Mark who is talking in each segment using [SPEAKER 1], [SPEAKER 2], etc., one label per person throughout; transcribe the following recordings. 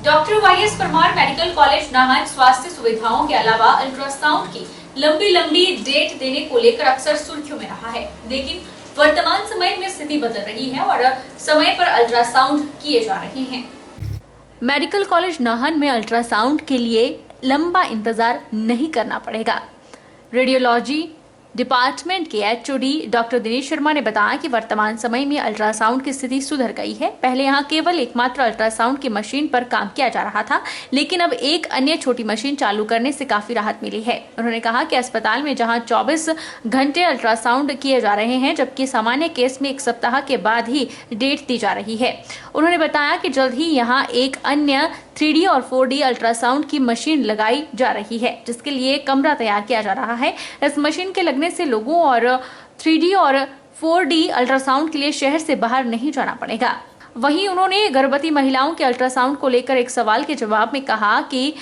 [SPEAKER 1] Doctor YS Parmar medical college Nahan स्वास्थ्य सुविधाओं के अलावा अल्ट्रासाउंड की लंबी डेट देने को लेकर अक्सर सुर्खियों में रहा है, लेकिन वर्तमान समय में स्थिति बदल रही है और समय पर अल्ट्रासाउंड किए जा रहे हैं। मेडिकल कॉलेज नाहन में अल्ट्रासाउंड के लिए लंबा इंतजार नहीं करना पड़ेगा। रेडियोलॉजी डिपार्टमेंट के एचओडी डॉक्टर दिनेश शर्मा ने बताया कि वर्तमान समय में अल्ट्रासाउंड की स्थिति सुधर गई है। पहले यहां केवल एकमात्र अल्ट्रासाउंड की मशीन पर काम किया जा रहा था, लेकिन अब एक अन्य छोटी मशीन चालू करने से काफी राहत मिली है। उन्होंने कहा कि अस्पताल में जहां 24 घंटे अल्ट्रासाउंड किए जा रहे हैं, जबकि सामान्य केस में 1 सप्ताह के बाद ही डेट दी जा रही है। उन्होंने बताया कि जल्द ही यहाँ एक अन्य 3D और 4D अल्ट्रासाउंड की मशीन लगाई जा रही है, जिसके लिए कमरा तैयार किया जा रहा है। इस मशीन के लगने से लोगों और 3D और 4D अल्ट्रासाउंड के लिए शहर से बाहर नहीं जाना पड़ेगा। वहीं उन्होंने गर्भवती महिलाओं के अल्ट्रासाउंड को लेकर एक सवाल के जवाब में कहा कि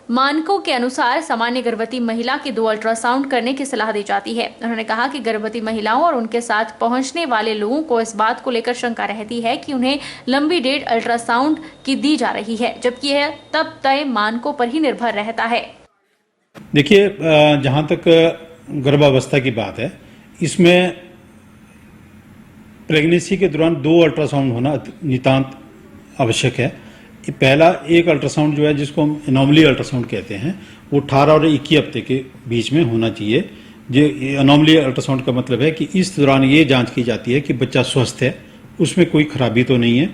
[SPEAKER 1] मानकों के अनुसार सामान्य गर्भवती महिला के 2 अल्ट्रासाउंड करने की सलाह दी जाती है। उन्होंने कहा कि गर्भवती महिलाओं और उनके साथ पहुंचने वाले लोगों को इस बात को लेकर शंका रहती है कि उन्हें लंबी डेट अल्ट्रासाउंड की दी जा रही है, जबकि यह तब तय मानकों पर ही निर्भर रहता है।
[SPEAKER 2] देखिए, जहां तक गर्भावस्था की बात है, इसमें प्रेगनेंसी के दौरान 2 अल्ट्रासाउंड होना नितांत आवश्यक है। पहला एक अल्ट्रासाउंड जो है, जिसको हम एनॉमली अल्ट्रासाउंड कहते हैं, वो 18 और 21 हफ्ते के बीच में होना चाहिए। जो एनॉमली अल्ट्रासाउंड का मतलब है कि इस दौरान ये जांच की जाती है कि बच्चा स्वस्थ है, उसमें कोई खराबी तो नहीं है।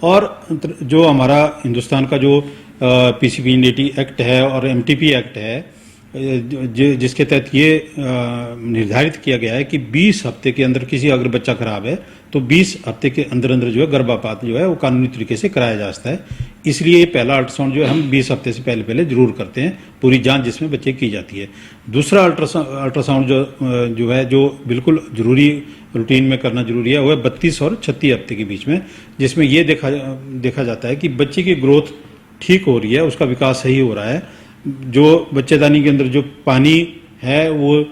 [SPEAKER 2] और जो हमारा हिंदुस्तान का जो पीसीपी एक्ट है और एमटीपी एक्ट है, जिसके तहत ये निर्धारित किया गया है कि 20 हफ्ते के अंदर किसी अगर बच्चा खराब है तो 20 हफ्ते के अंदर जो है गर्भपात जो है वो कानूनी तरीके से कराया जा सकता है। इसलिए ये पहला अल्ट्रासाउंड जो है हम 20 हफ्ते से पहले जरूर करते हैं, पूरी जांच जिसमें बच्चे की जाती है। दूसरा अल्ट्रासाउंड जो है, जो बिल्कुल जरूरी रूटीन में करना जरूरी है, वो है 32 और 36 हफ्ते के बीच में, जिसमें ये देखा जाता है कि बच्चे की ग्रोथ ठीक हो रही है, उसका विकास सही हो रहा है, जो बच्चेदानी के अंदर जो पानी है वो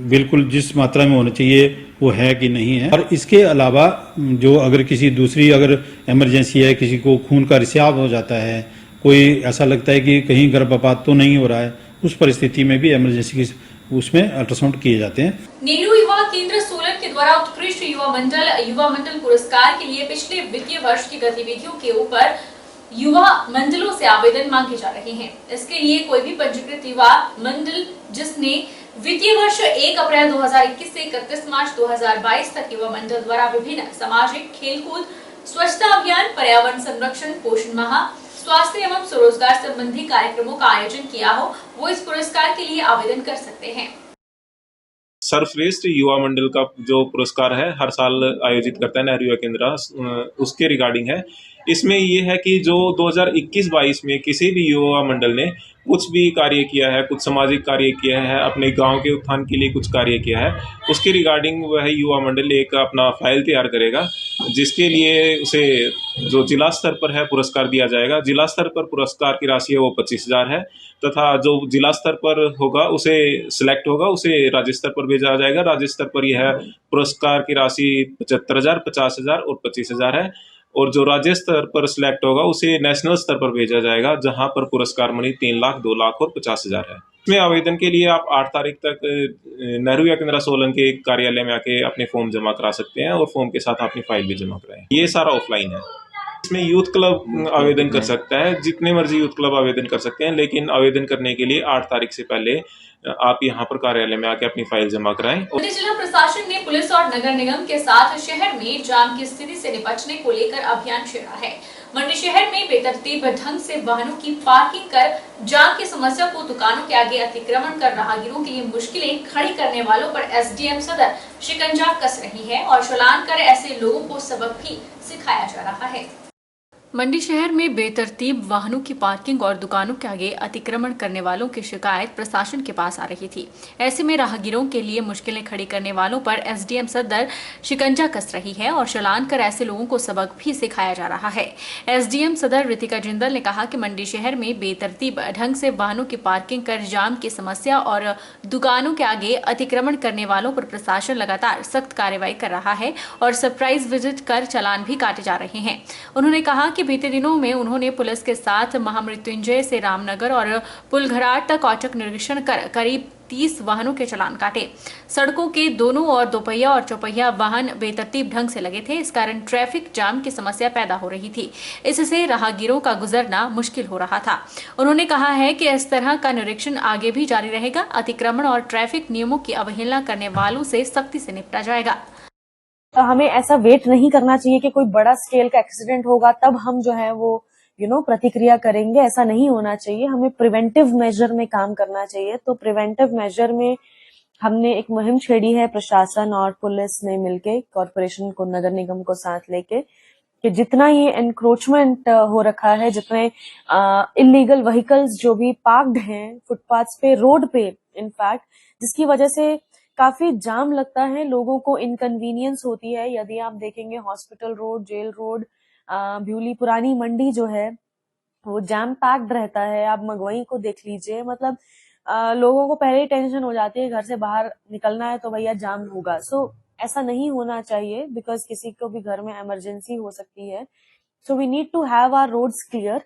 [SPEAKER 2] बिल्कुल जिस मात्रा में होना चाहिए वो है कि नहीं है। और इसके अलावा जो अगर किसी दूसरी अगर इमरजेंसी है, किसी को खून का रिसाव हो जाता है, कोई ऐसा लगता है कि कहीं गर्भपात तो नहीं हो रहा है, उस परिस्थिति में भी इमरजेंसी की उसमें अल्ट्रासाउंड किए जाते हैं।
[SPEAKER 1] नेहरू युवा केंद्र सोलन के द्वारा उत्कृष्ट युवा मंडल पुरस्कार के लिए पिछले वित्तीय वर्ष की गतिविधियों के ऊपर युवा मंडलों से आवेदन मांगे जा रहे हैं। इसके लिए कोई भी पंजीकृत युवा मंडल जिसने वित्तीय वर्ष 1 अप्रैल 2021 से 31 मार्च 2022 तक युवा मंडल द्वारा विभिन्न सामाजिक, खेलकूद, स्वच्छता अभियान, पर्यावरण संरक्षण, पोषण माह, स्वास्थ्य एवं स्वरोजगार संबंधी कार्यक्रमों का आयोजन किया हो, वो इस पुरस्कार के लिए आवेदन कर सकते हैं।
[SPEAKER 3] सर्वश्रेष्ठ युवा मंडल का जो पुरस्कार है हर साल आयोजित करता है नेहरू युवा केंद्र, उसके रिगार्डिंग है। इसमें ये है कि जो 2021-22 में किसी भी युवा मंडल ने कुछ भी कार्य किया है, कुछ सामाजिक कार्य किया है, अपने गांव के उत्थान के लिए कुछ कार्य किया है, उसके रिगार्डिंग वह युवा मंडल एक अपना फाइल तैयार करेगा, जिसके लिए उसे जो जिला स्तर पर है पुरस्कार दिया जाएगा। जिला स्तर पर पुरस्कार की राशि है वो 25,000 है, तथा जो जिला स्तर पर होगा उसे सिलेक्ट होगा, उसे राज्य स्तर पर भेजा जाएगा। राज्य स्तर पर यह पुरस्कार की राशि 75,000, 50,000 और 25,000 है। और जो राज्य स्तर पर सिलेक्ट होगा उसे नेशनल स्तर पर भेजा जाएगा, जहां पर पुरस्कार मनी 3 लाख, 2 लाख और 50,000 है। इसमें आवेदन के लिए आप 8 तारीख तक नेहरू युवा केंद्र सोलन के कार्यालय में आके अपने फॉर्म जमा करा सकते हैं और फॉर्म के साथ अपनी फाइल भी जमा कराएं। ये सारा ऑफलाइन है। इसमें यूथ क्लब आवेदन कर सकता है, जितने मर्जी यूथ क्लब आवेदन कर सकते हैं, लेकिन आवेदन करने के लिए 8 तारीख से पहले आप यहाँ पर कार्यालय में आके अपनी फाइल जमा कराएं।
[SPEAKER 1] जिला प्रशासन ने पुलिस और नगर निगम के साथ शहर में जाम की स्थिति से निपटने को लेकर अभियान छेड़ा है। मंडी शहर में बेतरतीब ढंग से वाहनों की पार्किंग कर जाम की समस्या को दुकानों के आगे अतिक्रमण कर राहगीरों के लिए मुश्किलें खड़ी करने वालों पर एसडीएम सदर शिकंजा कस रही है और चालान कर ऐसे लोगों को सबक भी सिखाया जा रहा है। मंडी शहर में बेतरतीब वाहनों की पार्किंग और दुकानों के आगे अतिक्रमण करने वालों की शिकायत प्रशासन के पास आ रही थी। ऐसे में राहगीरों के लिए मुश्किलें खड़ी करने वालों पर एसडीएम सदर शिकंजा कस रही है और चालान कर ऐसे लोगों को सबक भी सिखाया जा रहा है। एसडीएम सदर रितिका जिंदल ने कहा कि मंडी शहर में बेतरतीब ढंग से वाहनों की पार्किंग कर जाम की समस्या और दुकानों के आगे अतिक्रमण करने वालों पर प्रशासन लगातार सख्त कार्रवाई कर रहा है और सरप्राइज विजिट कर चालान भी काटे जा रहे हैं। उन्होंने कहा कि बीते दिनों में उन्होंने पुलिस के साथ महामृत्युंजय से रामनगर और पुलघराट तक औचक निरीक्षण कर करीब 30 वाहनों के चालान काटे। सड़कों के दोनों ओर दोपहिया और चौपहिया वाहन बेतरतीब ढंग से लगे थे। इस कारण ट्रैफिक जाम की समस्या पैदा हो रही थी। इससे राहगीरों का गुजरना मुश्किल हो रहा था। उन्होंने कहा है कि इस तरह का निरीक्षण आगे भी जारी रहेगा। अतिक्रमण और ट्रैफिक नियमों की अवहेलना करने वालों से सख्ती से निपटा जाएगा।
[SPEAKER 4] हमें ऐसा वेट नहीं करना चाहिए कि कोई बड़ा स्केल का एक्सीडेंट होगा तब हम जो है वो प्रतिक्रिया करेंगे। ऐसा नहीं होना चाहिए। हमें प्रिवेंटिव मेजर में काम करना चाहिए। तो प्रिवेंटिव मेजर में हमने एक मुहिम छेड़ी है, प्रशासन और पुलिस ने मिलके, कॉर्पोरेशन को, नगर निगम को साथ लेके, कि जितना ये एनक्रोचमेंट हो रखा है, जितने इलीगल व्हीकल्स जो भी पार्क्ड हैं फुटपाथ पे, रोड पे इनफैक्ट, जिसकी वजह से काफी जाम लगता है, लोगों को इनकन्वीनियंस होती है। यदि आप देखेंगे हॉस्पिटल रोड, जेल रोड, भ्यूली पुरानी मंडी जो है वो जैम पैक्ड रहता है। आप मगवई को देख लीजिए, मतलब लोगों को पहले ही टेंशन हो जाती है, घर से बाहर निकलना है तो भैया जाम होगा। सो ऐसा नहीं होना चाहिए, बिकॉज किसी को भी घर में इमरजेंसी हो सकती है। So we need to have our roads clear.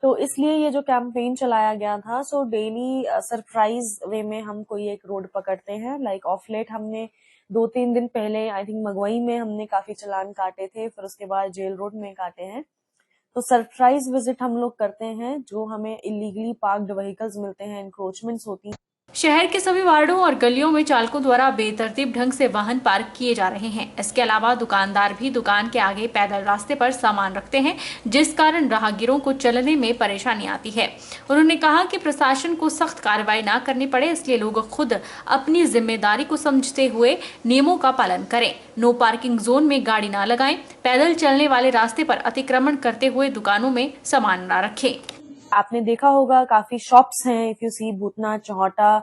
[SPEAKER 4] तो इसलिए ये जो कैंपेन चलाया गया था, सो डेली सरप्राइज वे में हम कोई एक रोड पकड़ते हैं। लाइक ऑफ लेट हमने 2-3 दिन पहले आई थिंक मगवई में हमने काफी चालान काटे थे, फिर उसके बाद जेल रोड में काटे हैं। तो सरप्राइज विजिट हम लोग करते हैं। जो हमें इलीगली पार्क्ड व्हीकल्स मिलते हैं, एनक्रोचमेंट्स होती हैं।
[SPEAKER 1] शहर के सभी वार्डों और गलियों में चालकों द्वारा बेतरतीब ढंग से वाहन पार्क किए जा रहे हैं। इसके अलावा दुकानदार भी दुकान के आगे पैदल रास्ते पर सामान रखते हैं, जिस कारण राहगीरों को चलने में परेशानी आती है। उन्होंने कहा कि प्रशासन को सख्त कार्रवाई न करनी पड़े, इसलिए लोग खुद अपनी जिम्मेदारी को समझते हुए नियमों का पालन करें। नो पार्किंग जोन में गाड़ी न लगाएं, पैदल चलने वाले रास्ते पर अतिक्रमण करते हुए दुकानों में सामान न रखें।
[SPEAKER 4] आपने देखा होगा काफी शॉप्स हैं, if you see Bhootnath, Chauhata,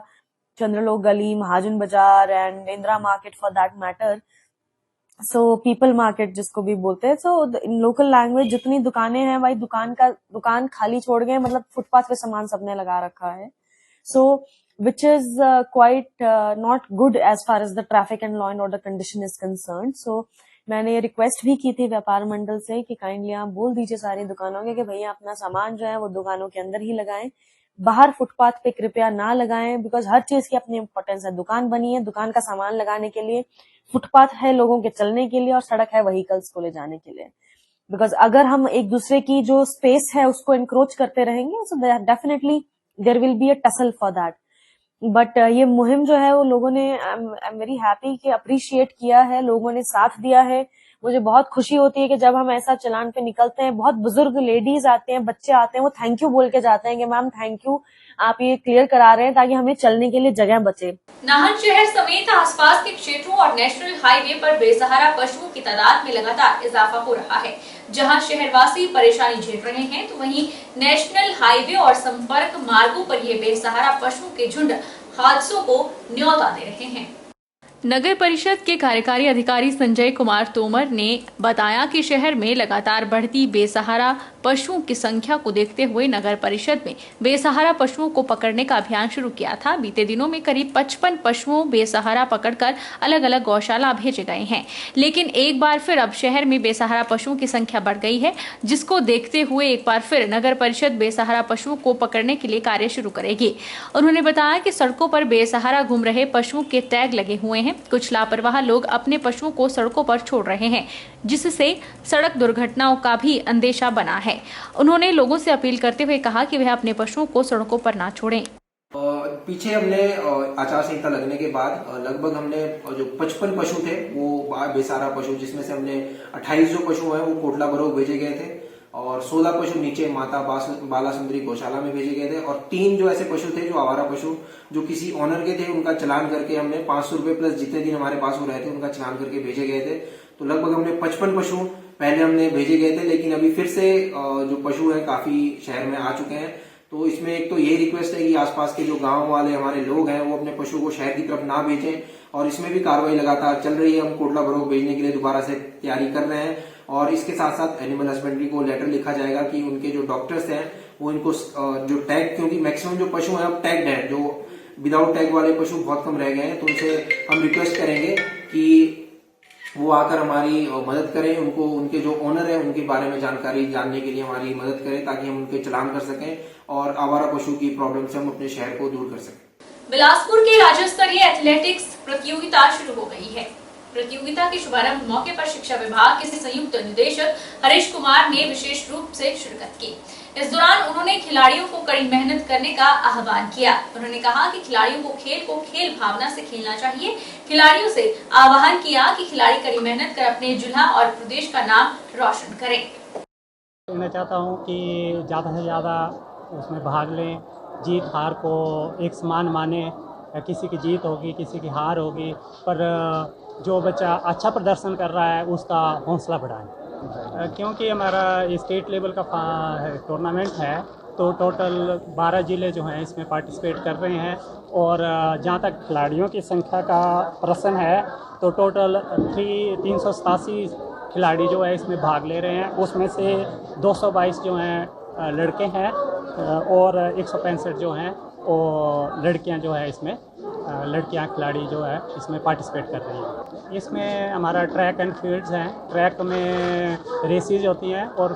[SPEAKER 4] चंद्रलोक गली, महाजन बाजार and Indira market for that matter, so people market जिसको भी बोलते हैं। सो इन लोकल लैंग्वेज जितनी दुकानें हैं भाई, दुकान खाली छोड़ गए, मतलब फुटपाथ पे सामान सबने लगा रखा है। So which is quite not good as far as the traffic and law and order condition is concern. सो मैंने ये रिक्वेस्ट भी की थी व्यापार मंडल से कि काइंडली आप बोल दीजिए सारी दुकानों के कि भैया अपना सामान जो है वो दुकानों के अंदर ही लगाएं, बाहर फुटपाथ पे कृपया ना लगाएं। बिकॉज हर चीज की अपनी इंपॉर्टेंस है। दुकान बनी है दुकान का सामान लगाने के लिए, फुटपाथ है लोगों के चलने के लिए, और सड़क है व्हीकल्स को ले जाने के लिए। बिकॉज अगर हम एक दूसरे की जो स्पेस है उसको इंक्रोच करते रहेंगे, so definitely there will be a tussle for that. But ये मुहिम जो है वो लोगों ने, आई एम वेरी हैप्पी कि अप्रिशिएट किया है, लोगों ने साथ दिया है। मुझे बहुत खुशी होती है कि जब हम ऐसा चलान पे निकलते हैं, बहुत बुजुर्ग लेडीज आते हैं, बच्चे आते हैं, वो थैंक यू बोल के जाते हैं कि मैम थैंक यू, आप ये क्लियर करा रहे हैं ताकि हमें चलने के लिए जगह बचे।
[SPEAKER 1] नाहन शहर समेत आसपास के क्षेत्रों और नेशनल हाईवे पर बेसहारा पशुओं की तादाद में लगातार इजाफा हो रहा है। जहां शहरवासी परेशानी झेल रहे हैं, तो वहीं नेशनल हाईवे और संपर्क मार्गों पर ये बेसहारा पशुओं के झुंड हादसों को न्योता दे रहे हैं। नगर परिषद के कार्यकारी अधिकारी संजय कुमार तोमर ने बताया कि शहर में लगातार बढ़ती बेसहारा पशुओं की संख्या को देखते हुए नगर परिषद में बेसहारा पशुओं को पकड़ने का अभियान शुरू किया था। बीते दिनों में करीब 55 पशुओं बेसहारा पकड़कर अलग अलग गौशाला भेजे गए हैं। लेकिन एक बार फिर अब शहर में बेसहारा पशुओं की संख्या बढ़ गई है, जिसको देखते हुए एक बार फिर नगर परिषद बेसहारा पशुओं को पकड़ने के लिए कार्य शुरू करेगी। उन्होंने बताया कि सड़कों पर बेसहारा घूम रहे पशुओं के टैग लगे हुए हैं। कुछ लापरवाह लोग अपने पशुओं को सड़कों पर छोड़ रहे हैं, जिससे सड़क दुर्घटनाओं का भी अंदेशा बना है। उन्होंने लोगों से अपील करते हुए कहा कि वह अपने पशुओं को सड़कों पर ना छोड़ें।
[SPEAKER 5] पीछे हमने आचार संहिता लगने के बाद लगभग हमने जो 55 पशु थे वो बेसहारा पशु, जिसमें से हमने 28 जो पशु हैं वो कोटला बरोग भेजे गए थे और 16 पशु नीचे माता बाला सुंदरी गौशाला में भेजे गए थे और 3 जो ऐसे पशु थे जो आवारा पशु जो किसी ऑनर के थे, उनका चलान करके हमने 500 रुपए प्लस जितने दिन हमारे पास वो रहे थे उनका चलान करके भेजे गए थे। तो लगभग हमने 55 पशु पहले हमने भेजे गए थे, लेकिन अभी फिर से जो पशु है काफी शहर में आ चुके हैं। तो इसमें एक तो ये रिक्वेस्ट है कि आसपास के जो गांव वाले हमारे लोग हैं वो अपने पशु को शहर की तरफ ना भेजें और इसमें भी कार्रवाई लगातार चल रही है। हम कोटला बरोग भेजने के लिए दोबारा से तैयारी कर रहे हैं और इसके साथ साथ एनिमल हस्बेंड्री को लेटर लिखा जाएगा कि उनके जो डॉक्टर्स हैं वो इनको जो टैग, क्योंकि मैक्सिमम जो पशु हैं अब टैग्ड हैं, जो विदाउट टैग वाले पशु बहुत कम रह गए हैं, तो उनसे हम रिक्वेस्ट करेंगे कि वो आकर हमारी मदद करें, उनको उनके जो ओनर है उनके बारे में जानकारी जानने के लिए हमारी मदद करें, ताकि हम उनके चालान कर सकें और आवारा पशु की प्रॉब्लम से हम अपने शहर को दूर कर सकें।
[SPEAKER 1] बिलासपुर के राज्य स्तरीय एथलेटिक्स प्रतियोगिता शुरू हो गई है। प्रतियोगिता के शुभारंभ मौके पर शिक्षा विभाग के संयुक्त निदेशक हरीश कुमार ने विशेष रूप से शिरकत की। इस दौरान उन्होंने खिलाड़ियों को कड़ी मेहनत करने का आह्वान किया। उन्होंने कहा कि खिलाड़ियों को खेल भावना से खेलना चाहिए। खिलाड़ियों से आह्वान किया कि खिलाड़ी कड़ी मेहनत कर अपने जिला और प्रदेश का नाम रोशन करें।
[SPEAKER 6] मैं चाहता हूँ कि ज़्यादा से ज़्यादा उसमें भाग लें, जीत हार को एक समान माने। किसी की जीत होगी, किसी की हार होगी, पर जो बच्चा अच्छा प्रदर्शन कर रहा है उसका हौसला बढ़ाएं। क्योंकि हमारा स्टेट लेवल का टूर्नामेंट है, तो टोटल 12 ज़िले जो हैं इसमें पार्टिसिपेट कर रहे हैं। और जहाँ तक खिलाड़ियों की संख्या का प्रश्न है, तो टोटल 387 खिलाड़ी जो है इसमें भाग ले रहे हैं। उसमें से 222 जो हैं लड़के हैं और 165 जो हैं और लड़कियां जो है इसमें लड़कियां खिलाड़ी जो है इसमें पार्टिसिपेट कर रही हैं। इसमें हमारा ट्रैक एंड फील्ड्स हैं। ट्रैक में रेसेस होती हैं और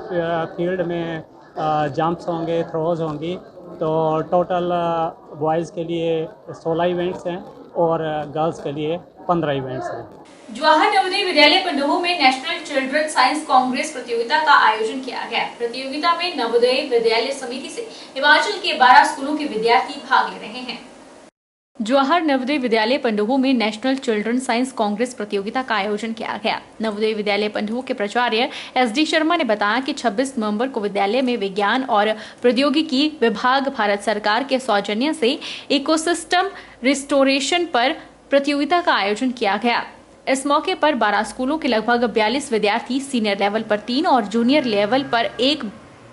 [SPEAKER 6] फील्ड में जंप्स होंगे, थ्रोज होंगी। तो टोटल बॉयज़ के लिए 16 इवेंट्स हैं और गर्ल्स के लिए 15 इवेंट्स हैं।
[SPEAKER 1] जवाहर नवोदय विद्यालय पंडोह में नेशनल चिल्ड्रन साइंस कांग्रेस प्रतियोगिता का आयोजन किया गया। प्रतियोगिता में नवोदय विद्यालय समिति से हिमाचल के 12 स्कूलों के विद्यार्थी भाग ले रहे हैं। जवाहर नवोदय विद्यालय पंडोह में नेशनल चिल्ड्रन साइंस कांग्रेस प्रतियोगिता का आयोजन किया गया। नवोदय विद्यालय पंडोह के प्राचार्य SD शर्मा ने बताया कि 26 नवंबर को विद्यालय में विज्ञान और प्रौद्योगिकी विभाग भारत सरकार के सौजन्य से इकोसिस्टम रिस्टोरेशन पर प्रतियोगिता का आयोजन किया गया। इस मौके पर 12 स्कूलों के लगभग 42 विद्यार्थी, सीनियर लेवल पर 3 और जूनियर लेवल पर 1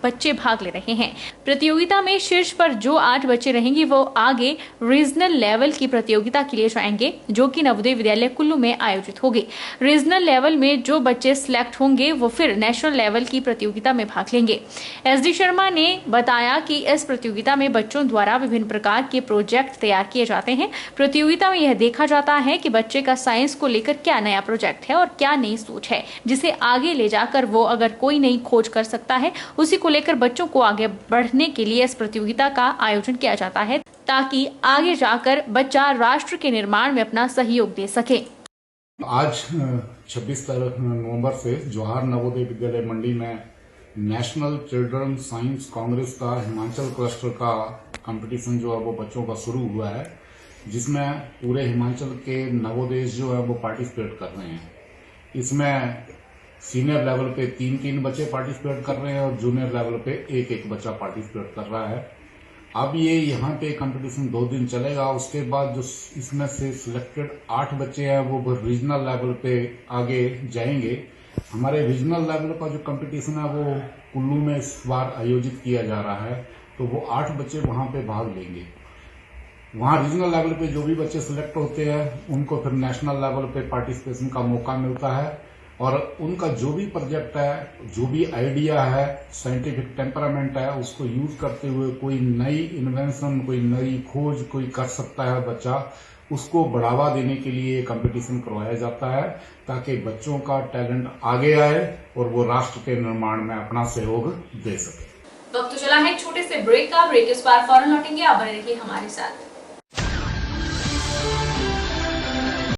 [SPEAKER 1] बच्चे भाग ले रहे हैं। प्रतियोगिता में शीर्ष पर जो 8 बच्चे रहेंगे वो आगे रीजनल लेवल की प्रतियोगिता के लिए जाएंगे, जो कि नवोदय विद्यालय कुल्लू में आयोजित होगी। रीजनल लेवल में जो बच्चे सिलेक्ट होंगे वो फिर नेशनल लेवल की प्रतियोगिता में भाग लेंगे। SD शर्मा ने बताया कि इस प्रतियोगिता में बच्चों द्वारा विभिन्न प्रकार के प्रोजेक्ट तैयार किए जाते हैं। प्रतियोगिता में यह देखा जाता है कि बच्चे का साइंस को लेकर क्या नया प्रोजेक्ट है और क्या नई सोच है, जिसे आगे ले जाकर वो अगर कोई नई खोज कर सकता है, उसी को लेकर बच्चों को आगे बढ़ने के लिए इस प्रतियोगिता का आयोजन किया जाता है, ताकि आगे जाकर बच्चा राष्ट्र के निर्माण में अपना सहयोग दे सके।
[SPEAKER 7] आज 26 नवंबर से जवाहर नवोदय विद्यालय मंडी में नेशनल चिल्ड्रन साइंस कांग्रेस का हिमाचल क्लस्टर का कंपटीशन जो है वो बच्चों का शुरू हुआ है, जिसमें पूरे हिमाचल के नवोदय जो है वो पार्टिसिपेट कर रहे हैं। इसमें सीनियर लेवल पे 3 बच्चे पार्टिसिपेट कर रहे हैं और जूनियर लेवल पे 1 बच्चा पार्टिसिपेट कर रहा है। अब ये यहाँ पे कंपटीशन 2 दिन चलेगा। उसके बाद जो इसमें से सिलेक्टेड 8 बच्चे हैं वो रीजनल लेवल पे आगे जाएंगे। हमारे रीजनल लेवल का जो कंपटीशन है वो कुल्लू में इस बार आयोजित किया जा रहा है, तो वो 8 बच्चे वहां पे भाग लेंगे। वहां रीजनल लेवल पे जो भी बच्चे सिलेक्ट होते हैं उनको फिर नेशनल लेवल पे पार्टिसिपेशन का मौका मिलता है और उनका जो भी प्रोजेक्ट है, जो भी आइडिया है, साइंटिफिक टेम्परामेंट है, उसको यूज करते हुए कोई नई इन्वेंशन, कोई नई खोज कोई कर सकता है बच्चा, उसको बढ़ावा देने के लिए कंपटीशन करवाया जाता है, ताकि बच्चों का टैलेंट आगे आए और वो राष्ट्र के निर्माण में अपना सहयोग दे सके।
[SPEAKER 1] वक्त चला है छोटे से ब्रेक का। ब्रेक इस बार फौरन लौटेंगे, आप बने रहिए हमारे साथ।